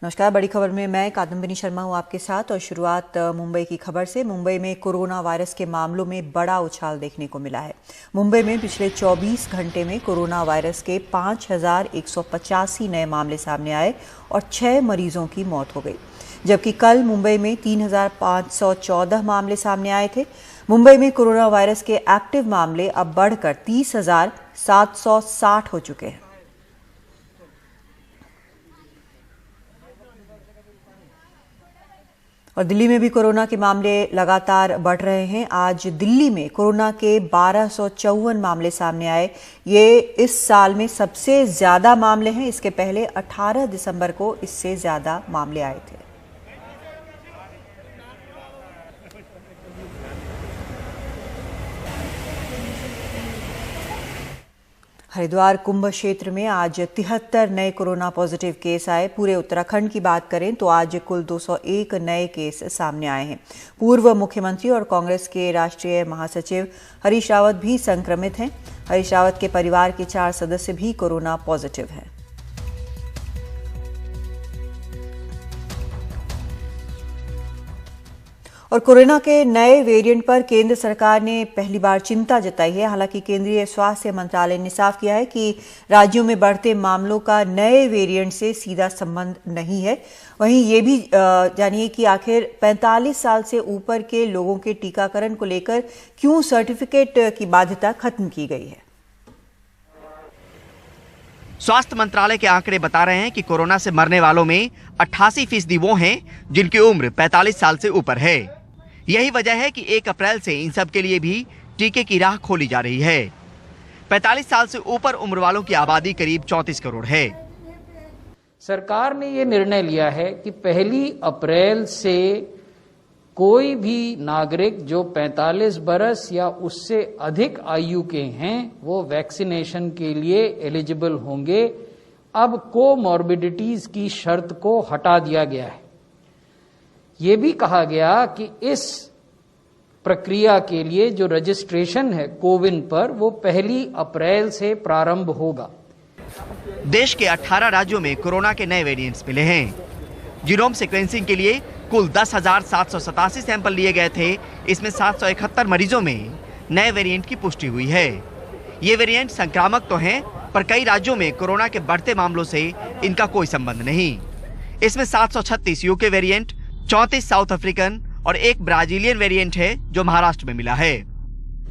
नमस्कार। बड़ी खबर में मैं कादम्बिनी शर्मा हूं आपके साथ और शुरुआत मुंबई की खबर से। मुंबई में कोरोना वायरस के मामलों में बड़ा उछाल देखने को मिला है। मुंबई में पिछले 24 घंटे में कोरोना वायरस के 5,185 नए मामले सामने आए और 6 मरीजों की मौत हो गई, जबकि कल मुंबई में 3,514 मामले सामने आए थे। मुंबई में कोरोना वायरस के एक्टिव मामले अब बढ़कर 30,760 हो चुके हैं। और दिल्ली में भी कोरोना के मामले लगातार बढ़ रहे हैं। आज दिल्ली में कोरोना के 1254 मामले सामने आए। ये इस साल में सबसे ज्यादा मामले हैं। इसके पहले 18 दिसंबर को इससे ज्यादा मामले आए थे। हरिद्वार कुंभ क्षेत्र में आज 73 नए कोरोना पॉजिटिव केस आए। पूरे उत्तराखंड की बात करें तो आज कुल 201 नए केस सामने आए हैं। पूर्व मुख्यमंत्री और कांग्रेस के राष्ट्रीय महासचिव हरीश रावत भी संक्रमित हैं। हरीश रावत के परिवार के 4 सदस्य भी कोरोना पॉजिटिव हैं। और कोरोना के नए वेरिएंट पर केंद्र सरकार ने पहली बार चिंता जताई है। हालांकि केंद्रीय स्वास्थ्य मंत्रालय ने साफ किया है कि राज्यों में बढ़ते मामलों का नए वेरिएंट से सीधा संबंध नहीं है। वहीं ये भी जानिए कि आखिर 45 साल से ऊपर के लोगों के टीकाकरण को लेकर क्यों सर्टिफिकेट की बाध्यता खत्म की गई है। स्वास्थ्य मंत्रालय के आंकड़े बता रहे हैं कि कोरोना से मरने वालों में 88% वो हैं जिनकी उम्र 45 साल से ऊपर है। यही वजह है कि 1 अप्रैल से इन सब के लिए भी टीके की राह खोली जा रही है। 45 साल से ऊपर उम्र वालों की आबादी करीब 34 करोड़ है। सरकार ने ये निर्णय लिया है कि 1 अप्रैल से कोई भी नागरिक जो 45 बरस या उससे अधिक आयु के हैं वो वैक्सीनेशन के लिए एलिजिबल होंगे। अब कोमॉर्बिडिटीज की शर्त को हटा दिया गया है। ये भी कहा गया कि इस प्रक्रिया के लिए जो रजिस्ट्रेशन है कोविन पर वो 1 अप्रैल से प्रारंभ होगा। देश के 18 राज्यों में कोरोना के नए वेरिएंट्स मिले हैं। जीनोम सीक्वेंसिंग के लिए कुल 10,787 सैंपल लिए गए थे। इसमें 771 मरीजों में नए वेरिएंट की पुष्टि हुई है। ये वेरिएंट संक्रामक तो हैं, पर कई राज्यों में कोरोना के बढ़ते मामलों से इनका कोई संबंध नहीं। इसमें 736 यूके वेरिएंट, 34 साउथ अफ्रीकन और 1 ब्राजीलियन वेरिएंट है जो महाराष्ट्र में मिला है।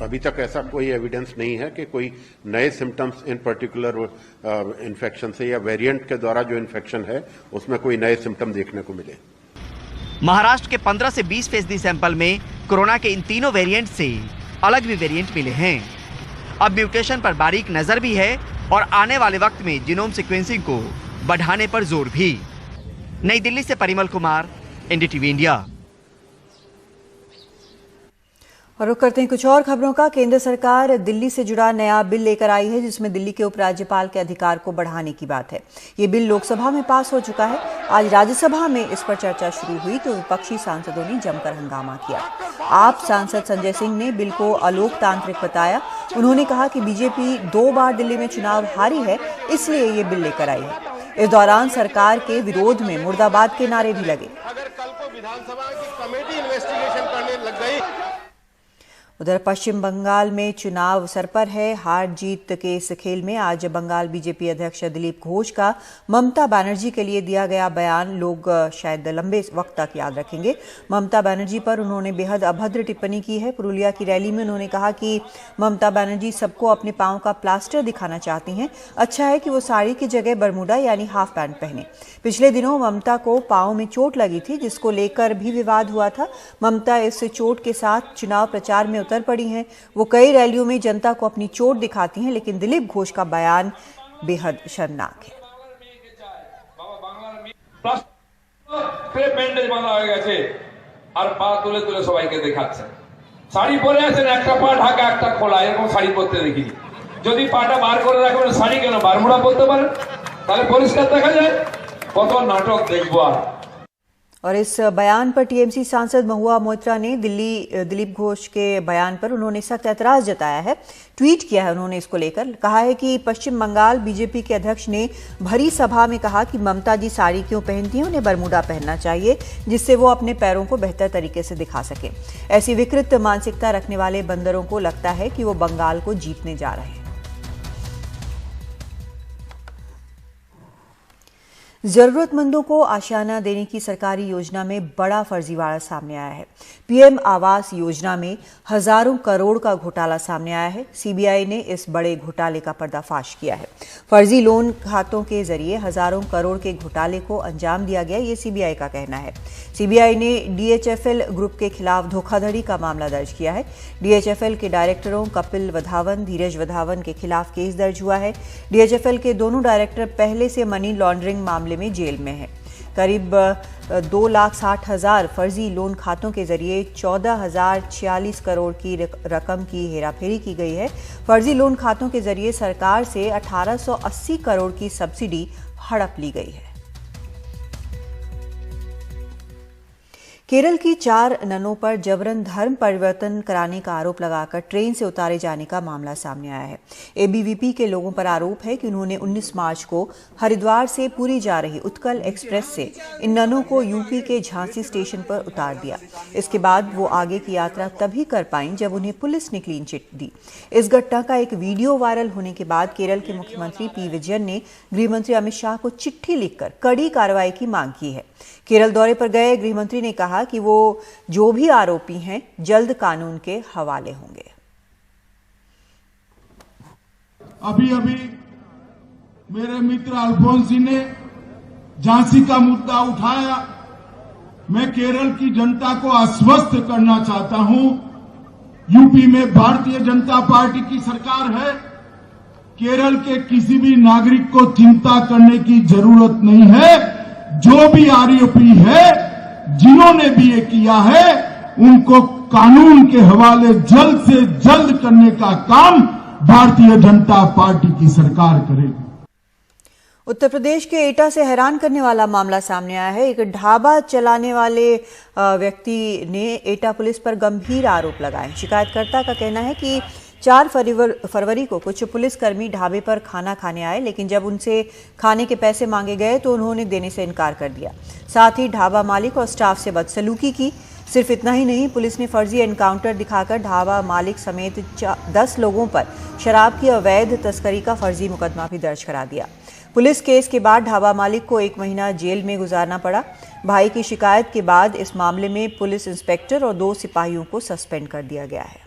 अभी तक ऐसा कोई एविडेंस नहीं है कि कोई नए सिम्टम्स इन पर्टिकुलर इन्फेक्शन से या वेरिएंट के द्वारा जो इन्फेक्शन है उसमें कोई नए सिम्टम देखने को मिले। महाराष्ट्र के 15 से 20% सैंपल में कोरोना के इन तीनों वेरिएंट से अलग भी वेरिएंट मिले हैं। अब म्यूटेशन पर बारीक नजर भी है और आने वाले वक्त में जीनोम सीक्वेंसिंग को बढ़ाने पर जोर भी। नई दिल्ली से परिमल कुमार, एनडीटीवी इंडिया। और रुक करते हैं कुछ और खबरों का। केंद्र सरकार दिल्ली से जुड़ा नया बिल लेकर आई है जिसमें दिल्ली के उपराज्यपाल के अधिकार को बढ़ाने की बात है। ये बिल लोकसभा में पास हो चुका है। आज राज्यसभा में इस पर चर्चा शुरू हुई तो विपक्षी सांसदों ने जमकर हंगामा किया। आप सांसद संजय सिंह ने बिल को अलोकतांत्रिक बताया। उन्होंने कहा कि बीजेपी 2 बार दिल्ली में चुनाव हारी है, इसलिए ये बिल लेकर आई है। इस दौरान सरकार के विरोध में मुर्दाबाद के नारे भी लगे। अगर कल को विधानसभा की कमेटी इन्वेस्टिगेशन करने लग गई। उधर पश्चिम बंगाल में चुनाव सर पर है। हार जीत के इस खेल में आज बंगाल बीजेपी अध्यक्ष दिलीप घोष का ममता बनर्जी के लिए दिया गया बयान लोग शायद लंबे वक्त तक याद रखेंगे। ममता बनर्जी पर उन्होंने बेहद अभद्र टिप्पणी की है। पुरुलिया की रैली में उन्होंने कहा कि ममता बनर्जी सबको अपने पांव का प्लास्टर दिखाना चाहती हैं। अच्छा है कि वो साड़ी की जगह बरमूडा यानी हाफ पैंट पहने। पिछले दिनों ममता को पांव में चोट लगी थी जिसको लेकर भी विवाद हुआ था। ममता इस चोट के साथ चुनाव प्रचार में उतर पड़ी हैं। वो कई रैलियों में जनता को अपनी चोट दिखाती हैं, लेकिन दिलीप घोष का बयान बेहद शर्मनाक है। শাড়ি পরে আছেন, একটা পা ঢাকা একটা খোলা, এরকম শাড়ি পরতে দেখিনি। যদি পাটা বার করে রাখবেন শাড়ি কেন বারমুড়া পরতে পারেন, তাহলে পরিষ্কার দেখা যায়। কত নাটক দেখবো আর। और इस बयान पर टीएमसी सांसद महुआ मोइत्रा ने दिलीप घोष के बयान पर उन्होंने सख्त ऐतराज जताया है। ट्वीट किया है उन्होंने इसको लेकर, कहा है कि पश्चिम बंगाल बीजेपी के अध्यक्ष ने भरी सभा में कहा कि ममता जी साड़ी क्यों पहनती हैं, उन्हें बरमूडा पहनना चाहिए जिससे वो अपने पैरों को बेहतर तरीके से दिखा सके। ऐसी विकृत मानसिकता रखने वाले बंदरों को लगता है कि वो बंगाल को जीतने जा रहे हैं। जरूरतमंदों को आशियाना देने की सरकारी योजना में बड़ा फर्जीवाड़ा सामने आया है। पीएम आवास योजना में हजारों करोड़ का घोटाला सामने आया है। सीबीआई ने इस बड़े घोटाले का पर्दाफाश किया है। फर्जी लोन खातों के जरिए हजारों करोड़ के घोटाले को अंजाम दिया गया, ये सीबीआई का कहना है। सीबीआई ने डीएचएफएल ग्रुप के खिलाफ धोखाधड़ी का मामला दर्ज किया है। डीएचएफएल के डायरेक्टरों कपिल वधावन, धीरज वधावन के खिलाफ केस दर्ज हुआ है। डीएचएफएल के दोनों डायरेक्टर पहले से मनी लॉन्ड्रिंग मामले में जेल में है। करीब 2,60,000 फर्जी लोन खातों के जरिए 14,046 करोड़ की रकम की हेराफेरी की गई है। फर्जी लोन खातों के जरिए सरकार से 1,880 करोड़ की सब्सिडी हड़प ली गई है। केरल की 4 ननों पर जबरन धर्म परिवर्तन कराने का आरोप लगाकर ट्रेन से उतारे जाने का मामला सामने आया है। एबीवीपी के लोगों पर आरोप है कि उन्होंने 19 मार्च को हरिद्वार से पुरी जा रही उत्कल एक्सप्रेस से इन ननों को यूपी के झांसी स्टेशन पर उतार दिया। इसके बाद वो आगे की यात्रा तभी कर पाईं जब उन्हें पुलिस ने क्लीन चिट दी। इस घटना का एक वीडियो वायरल होने के बाद केरल के मुख्यमंत्री पी विजयन ने गृहमंत्री अमित शाह को चिट्ठी लिखकर कड़ी कार्रवाई की मांग की है। केरल दौरे पर गए गृहमंत्री ने कहा कि वो जो भी आरोपी हैं जल्द कानून के हवाले होंगे। अभी मेरे मित्र अल्फोंस जी ने झांसी का मुद्दा उठाया। मैं केरल की जनता को आश्वस्त करना चाहता हूं, यूपी में भारतीय जनता पार्टी की सरकार है। केरल के किसी भी नागरिक को चिंता करने की जरूरत नहीं है। जो भी आरोपी है, जिन्होंने भी ये किया है, उनको कानून के हवाले जल्द से जल्द करने का काम भारतीय जनता पार्टी की सरकार करेगी। उत्तर प्रदेश के एटा से हैरान करने वाला मामला सामने आया है। एक ढाबा चलाने वाले व्यक्ति ने एटा पुलिस पर गंभीर आरोप लगाए। शिकायतकर्ता का कहना है कि 4 फरवरी को कुछ पुलिसकर्मी ढाबे पर खाना खाने आए, लेकिन जब उनसे खाने के पैसे मांगे गए तो उन्होंने देने से इनकार कर दिया। साथ ही ढाबा मालिक और स्टाफ से बदसलूकी की। सिर्फ इतना ही नहीं, पुलिस ने फर्जी एनकाउंटर दिखाकर ढाबा मालिक समेत 10 लोगों पर शराब की अवैध तस्करी का फर्जी मुकदमा भी दर्ज करा दिया। पुलिस केस के बाद ढाबा मालिक को 1 महीना जेल में गुजारना पड़ा। भाई की शिकायत के बाद इस मामले में पुलिस इंस्पेक्टर और 2 सिपाहियों को सस्पेंड कर दिया गया है।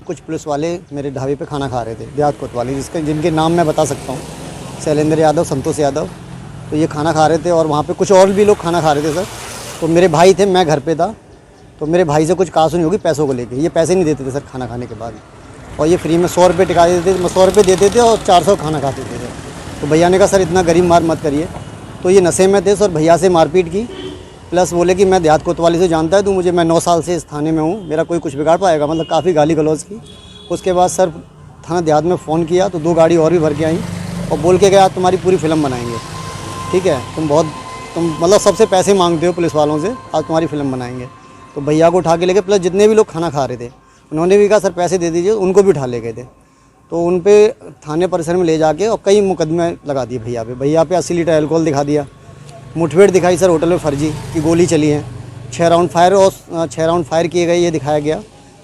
कुछ पुलिस वाले मेरे ढाबे पे खाना खा रहे थे, देहात कोतवाली, जिनके नाम मैं बता सकता हूँ, शैलेंद्र यादव, संतोष यादव। तो ये खाना खा रहे थे और वहाँ पे कुछ और भी लोग खाना खा रहे थे सर। तो मेरे भाई थे, मैं घर पे था, तो मेरे भाई से कुछ कहासुनी होगी पैसों को लेके। ये पैसे नहीं देते थे सर खाना खाने के बाद, और ये फ्री में 100 रुपये टिका देते थे, 100 रुपये देते थे और 400 खाना खाते थे। तो भैया ने कहा सर इतना गरीब मार मत करिए। तो ये नशे में थे सर, भैया से मारपीट की, प्लस बोले कि मैं देहात कोतवाली से जानता है, तो मुझे, मैं 9 साल से इस थाने में हूँ, मेरा कोई कुछ बिगाड़ पाएगा, मतलब काफ़ी गाली गलौज की। उसके बाद सर थाना देहात में फ़ोन किया तो 2 गाड़ी और भी भर के आई और बोल के गया तुम्हारी पूरी फिल्म बनाएंगे, ठीक है, तुम मतलब सबसे पैसे मांगते हो पुलिस वालों से, आज तुम्हारी फिल्म बनाएंगे। तो भैया को उठा के ले गए, प्लस जितने भी लोग खाना खा रहे थे उन्होंने भी कहा सर पैसे दे दीजिए, उनको भी उठा ले गए थे। तो उन पे थाने परिसर में ले जाके और कई मुकदमे लगा दिए भैया पे 80 लीटर अल्कोहल दिखा दिया, मुठभेड़ दिखाई सर होटल में फर्जी की गोली चली है, 6 राउंड फायर किए गए, ये दिखाया गया।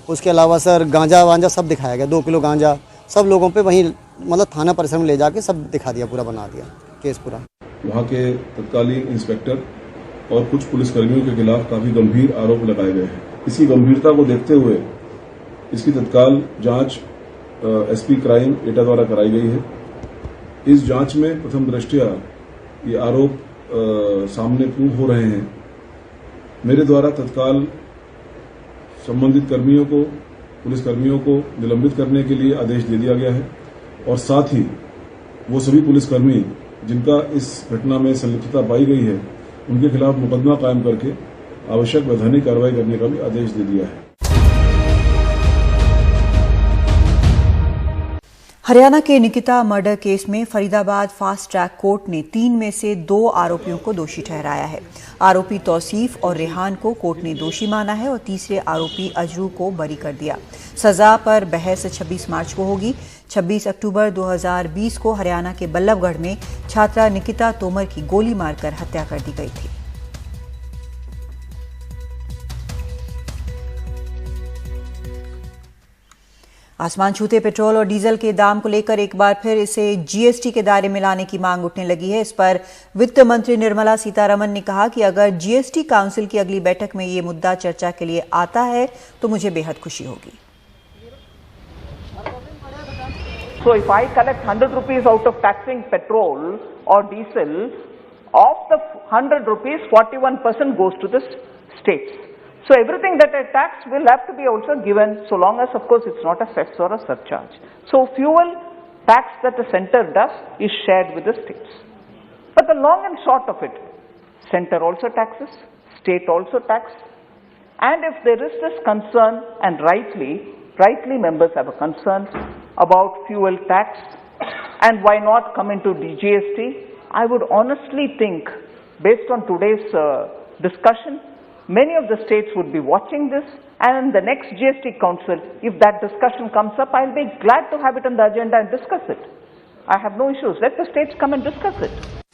उसके अलावा सर गांजा वांजा सब दिखाया गया, 2 किलो गांजा सब लोगों पे वहीं मतलब थाना परिसर में ले जाके सब दिखा दिया, पूरा बना दिया केस पूरा। वहाँ के तत्कालीन इंस्पेक्टर और कुछ पुलिसकर्मियों के खिलाफ काफी गंभीर आरोप लगाए गए हैं। इसी गंभीरता को देखते हुए इसकी तत्काल जांच एसपी क्राइम एटा द्वारा कराई गई है। इस जांच में प्रथम दृष्टया ये आरोप सामने प्रूव हो रहे हैं। मेरे द्वारा तत्काल संबंधित कर्मियों को, पुलिसकर्मियों को निलंबित करने के लिए आदेश दे दिया गया है और साथ ही वो सभी पुलिसकर्मी जिनका इस घटना में संलिप्तता पाई गई है उनके खिलाफ मुकदमा कायम करके आवश्यक वैधानिक कार्रवाई करने का भी आदेश दे दिया है। हरियाणा के निकिता मर्डर केस में फरीदाबाद फास्ट ट्रैक कोर्ट ने 3 में से 2 आरोपियों को दोषी ठहराया है। आरोपी तौसीफ और रेहान को कोर्ट ने दोषी माना है और तीसरे आरोपी अजरू को बरी कर दिया। सजा पर बहस 26 मार्च को होगी। 26 अक्टूबर 2020 को हरियाणा के बल्लभगढ़ में छात्रा निकिता तोमर की गोली मारकर हत्या कर दी गई थी। आसमान छूते पेट्रोल और डीजल के दाम को लेकर एक बार फिर इसे जीएसटी के दायरे में लाने की मांग उठने लगी है। इस पर वित्त मंत्री निर्मला सीतारमण ने कहा कि अगर जीएसटी काउंसिल की अगली बैठक में ये मुद्दा चर्चा के लिए आता है तो मुझे बेहद खुशी होगी। So if I collect 100 rupees out of taxing petrol or diesel, of the 100 rupees, 41% goes to the states. So everything that I tax will have to be also given, so long as, of course, it's not a cess or a surcharge. So fuel tax that the center does is shared with the states. But the long and short of it, center also taxes, state also tax, and if there is this concern, and rightly members have a concern about fuel tax, and why not come into GST, I would honestly think, based on today's discussion, many of the states would be watching this, and in the next GST Council, if that discussion comes up, I'll be glad to have it on the agenda and discuss it. I have no issues. Let the states come and discuss it.